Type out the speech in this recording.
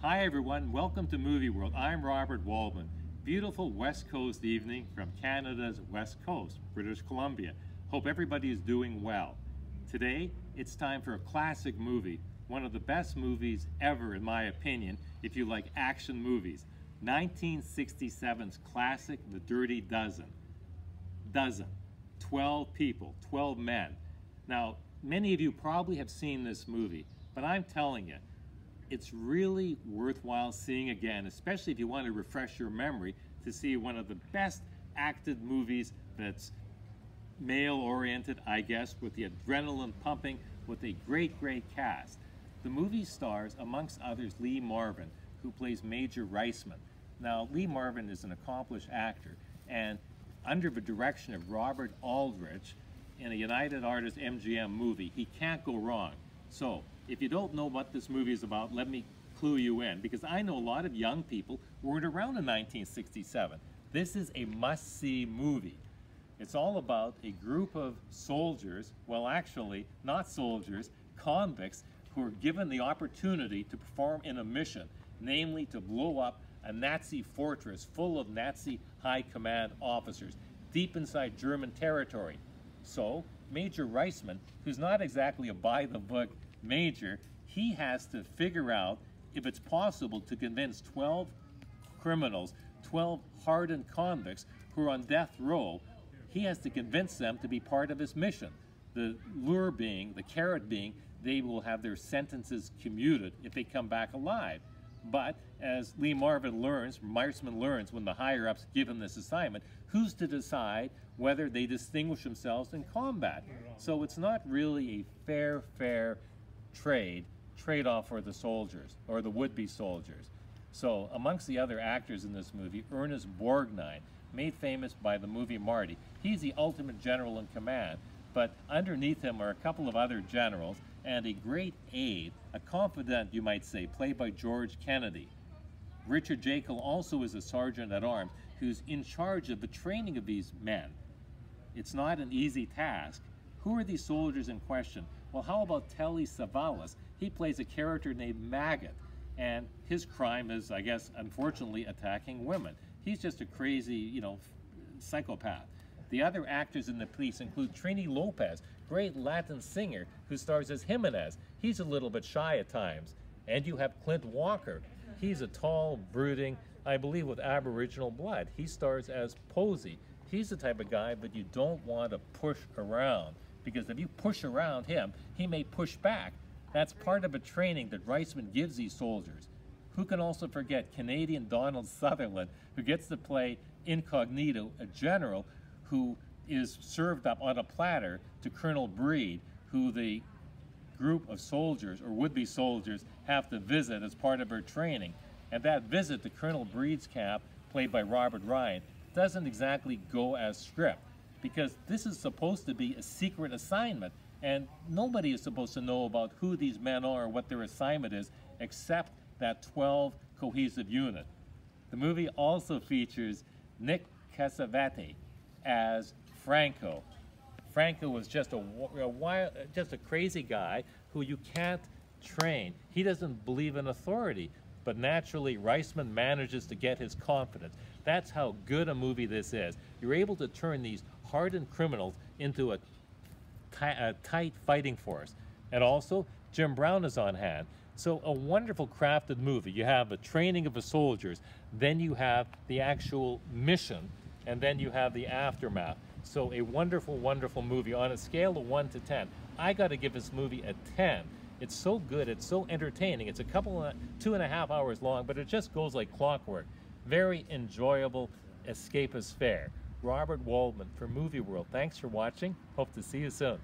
Hi everyone, welcome to Movie World. I'm Robert Waldman. Beautiful West Coast evening from Canada's West Coast, British Columbia. Hope everybody is doing well. Today, it's time for a classic movie, one of the best movies ever in my opinion, if you like action movies. 1967's classic, The Dirty Dozen. 12 people, 12 men. Now, many of you probably have seen this movie, but I'm telling you, it's really worthwhile seeing again, especially if you want to refresh your memory to see one of the best acted movies that's male-oriented, I guess, with the adrenaline pumping, with a great cast. The movie stars, amongst others, Lee Marvin, who plays Major Reisman. Now, Lee Marvin is an accomplished actor, and under the direction of Robert Aldrich in a United Artists MGM movie, he can't go wrong. So, if you don't know what this movie is about, let me clue you in, because I know a lot of young people weren't around in 1967. This is a must-see movie. It's all about a group of soldiers, well actually, not soldiers, convicts, who are given the opportunity to perform in a mission, namely to blow up a Nazi fortress full of Nazi high command officers, deep inside German territory. So, Major Reisman, who's not exactly a by-the-book major, he has to figure out if it's possible to convince 12 criminals, 12 hardened convicts who are on death row. He has to convince them to be part of his mission. The lure being, the carrot being, they will have their sentences commuted if they come back alive. But as Lee Marvin learns, Reisman learns when the higher-ups give him this assignment, who's to decide whether they distinguish themselves in combat? So it's not really a fair trade-off for the soldiers, or the would-be soldiers. So amongst the other actors in this movie, Ernest Borgnine, made famous by the movie Marty. He's the ultimate general in command, but underneath him are a couple of other generals and a great aide, a confidant you might say, played by George Kennedy. Richard Jekyll also is a sergeant-at-arms who's in charge of the training of these men. It's not an easy task. Who are these soldiers in question? Well, how about Telly Savalas? He plays a character named Maggot, and his crime is, I guess, unfortunately attacking women. He's just a crazy, psychopath. The other actors in the police include Trini Lopez, great Latin singer who stars as Jimenez. He's a little bit shy at times. And you have Clint Walker. He's a tall, brooding, I believe with Aboriginal blood. He stars as Posey. He's the type of guy that you don't want to push around, because if you push around him, he may push back. That's part of a training that Reisman gives these soldiers. Who can also forget Canadian Donald Sutherland, who gets to play incognito, a general who is served up on a platter to Colonel Breed, who the group of soldiers, or would-be soldiers, have to visit as part of their training. And that visit to Colonel Breed's camp, played by Robert Ryan, doesn't exactly go as script, because this is supposed to be a secret assignment, and nobody is supposed to know about who these men are or what their assignment is, except that 12 cohesive unit. The movie also features Nick Cassavetes as Franco. Franco was just a crazy guy who you can't train. He doesn't believe in authority, but naturally Reisman manages to get his confidence. That's how good a movie this is. You're able to turn these hardened criminals into a tight fighting force. And also, Jim Brown is on hand. So a wonderful crafted movie. You have a training of the soldiers, then you have the actual mission, and then you have the aftermath. So a wonderful movie. On a scale of 1 to 10, I got to give this movie a 10. It's so good, it's so entertaining. It's a 2.5 hours long, but it just goes like clockwork. Very enjoyable escapist fare. Robert Waldman for Movie World. Thanks for watching. Hope to see you soon.